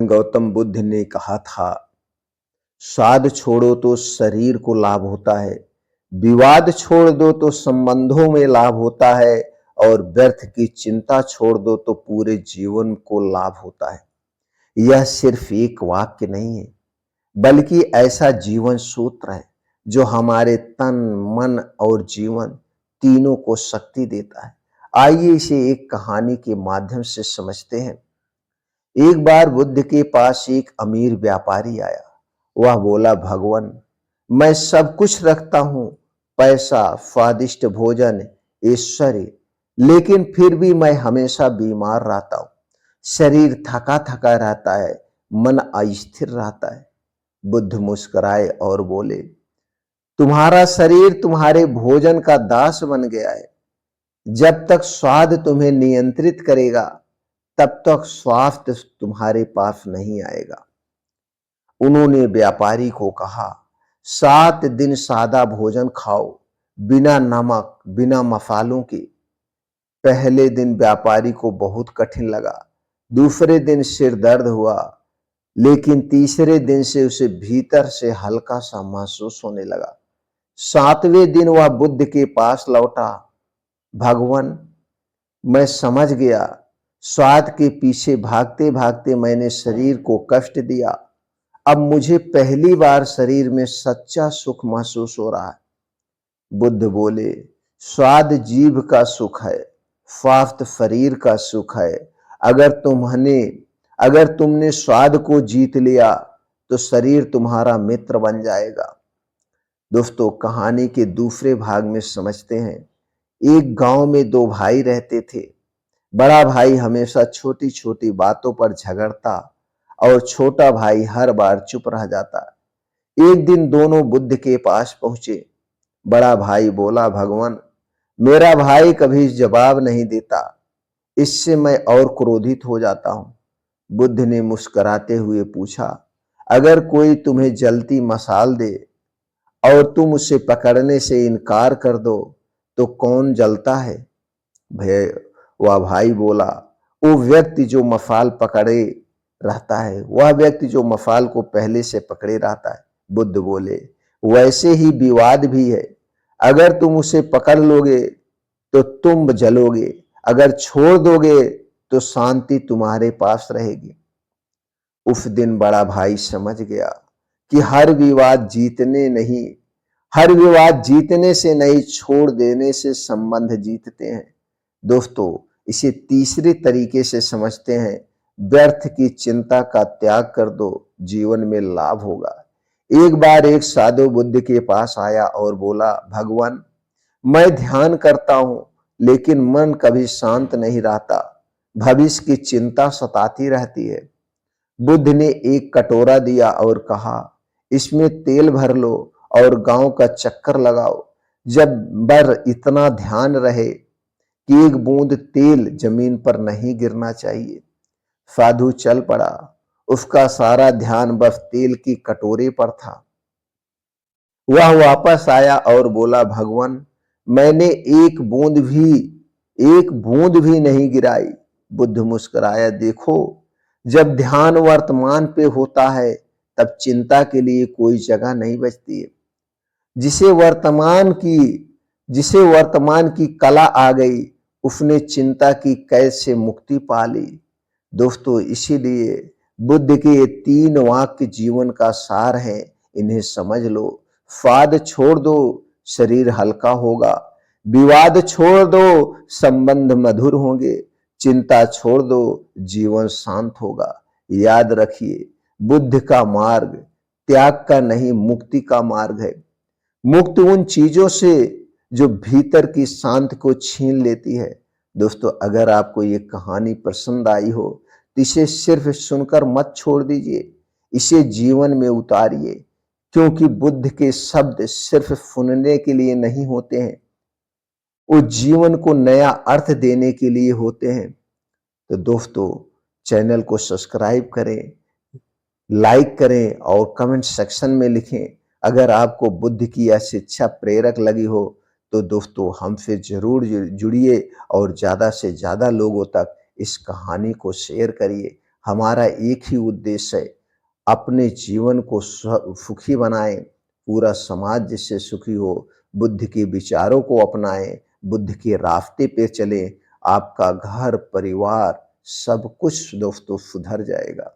गौतम बुद्ध ने कहा था, स्वाद छोड़ो तो शरीर को लाभ होता है, विवाद छोड़ दो तो संबंधों में लाभ होता है, और व्यर्थ की चिंता छोड़ दो तो पूरे जीवन को लाभ होता है। यह सिर्फ एक वाक्य नहीं है, बल्कि ऐसा जीवन सूत्र है जो हमारे तन, मन और जीवन तीनों को शक्ति देता है। आइए इसे एक कहानी के माध्यम से समझते हैं। एक बार बुद्ध के पास एक अमीर व्यापारी आया। वह बोला, भगवान, मैं सब कुछ रखता हूं, पैसा, स्वादिष्ट भोजन, ऐश्वर्य, लेकिन फिर भी मैं हमेशा बीमार रहता हूं। शरीर थका थका रहता है, मन अस्थिर रहता है। बुद्ध मुस्कुराए और बोले, तुम्हारा शरीर तुम्हारे भोजन का दास बन गया है। जब तक स्वाद तुम्हें नियंत्रित करेगा, तब तक स्वास्थ्य तुम्हारे पास नहीं आएगा। उन्होंने व्यापारी को कहा, 7 दिन सादा भोजन खाओ, बिना नमक, बिना मसालों के। पहले दिन व्यापारी को बहुत कठिन लगा। दूसरे दिन सिर दर्द हुआ, लेकिन तीसरे दिन से उसे भीतर से हल्का सा महसूस होने लगा। 7वें दिन वह बुद्ध के पास लौटा। भगवान, मैं समझ गया, स्वाद के पीछे भागते भागते मैंने शरीर को कष्ट दिया। अब मुझे पहली बार शरीर में सच्चा सुख महसूस हो रहा है। बुद्ध बोले, स्वाद जीभ का सुख है, स्वास्थ्य शरीर का सुख है। अगर तुमने स्वाद को जीत लिया तो शरीर तुम्हारा मित्र बन जाएगा। दोस्तों, कहानी के दूसरे भाग में समझते हैं। एक गांव में 2 भाई रहते थे। बड़ा भाई हमेशा छोटी छोटी बातों पर झगड़ता और छोटा भाई हर बार चुप रह जाता। एक दिन दोनों बुद्ध के पास पहुंचे। बड़ा भाई बोला, भगवान, मेरा भाई कभी जवाब नहीं देता, इससे मैं और क्रोधित हो जाता हूं। बुद्ध ने मुस्कुराते हुए पूछा, अगर कोई तुम्हें जलती मसाल दे और तुम उसे पकड़ने से इनकार कर दो तो कौन जलता है? वह भाई बोला, वो व्यक्ति जो मसाल पकड़े रहता है, वह व्यक्ति जो मसाल को पहले से पकड़े रहता है। बुद्ध बोले, वैसे ही विवाद भी है। अगर तुम उसे पकड़ लोगे तो तुम जलोगे, अगर छोड़ दोगे तो शांति तुम्हारे पास रहेगी। उस दिन बड़ा भाई समझ गया कि हर विवाद जीतने से नहीं, छोड़ देने से संबंध जीतते हैं। दोस्तों, इसे तीसरे तरीके से समझते हैं, व्यर्थ की चिंता का त्याग कर दो, जीवन में लाभ होगा। एक बार एक साधु बुद्ध के पास आया और बोला, भगवान, मैं ध्यान करता हूं, लेकिन मन कभी शांत नहीं रहता, भविष्य की चिंता सताती रहती है। बुद्ध ने एक कटोरा दिया और कहा, इसमें तेल भर लो और गांव का चक्कर लगाओ। जब बर इतना ध्यान रहे कि एक बूंद तेल जमीन पर नहीं गिरना चाहिए। साधु चल पड़ा। उसका सारा ध्यान बस तेल की कटोरे पर था। वह वापस आया और बोला, भगवान, मैंने एक बूंद भी नहीं गिराई। बुद्ध मुस्कुराया, देखो, जब ध्यान वर्तमान पे होता है तब चिंता के लिए कोई जगह नहीं बचती है। जिसे वर्तमान की कला आ गई, उसने चिंता की कैद से मुक्ति पा ली। दोस्तों, इसीलिए बुद्ध के ये 3 वाक्य जीवन का सार है। इन्हें समझ लो। स्वाद छोड़ दो, शरीर हल्का होगा। विवाद छोड़ दो, संबंध मधुर होंगे। चिंता छोड़ दो, जीवन शांत होगा। याद रखिए, बुद्ध का मार्ग त्याग का नहीं, मुक्ति का मार्ग है। मुक्त उन चीजों से जो भीतर की शांति को छीन लेती है। दोस्तों, अगर आपको ये कहानी पसंद आई हो तो इसे सिर्फ सुनकर मत छोड़ दीजिए, इसे जीवन में उतारिए, क्योंकि बुद्ध के शब्द सिर्फ सुनने के लिए नहीं होते हैं, वो जीवन को नया अर्थ देने के लिए होते हैं। तो दोस्तों, चैनल को सब्सक्राइब करें, लाइक करें और कमेंट सेक्शन में लिखें। अगर आपको बुद्ध की यह शिक्षा प्रेरक लगी हो तो दोस्तों, हमसे जरूर जुड़िए और ज़्यादा से ज़्यादा लोगों तक इस कहानी को शेयर करिए। हमारा एक ही उद्देश्य है, अपने जीवन को सुखी बनाएं, पूरा समाज जिससे सुखी हो, बुद्ध के विचारों को अपनाएं, बुद्ध के रास्ते पे चलें, आपका घर परिवार सब कुछ दोस्तों सुधर जाएगा।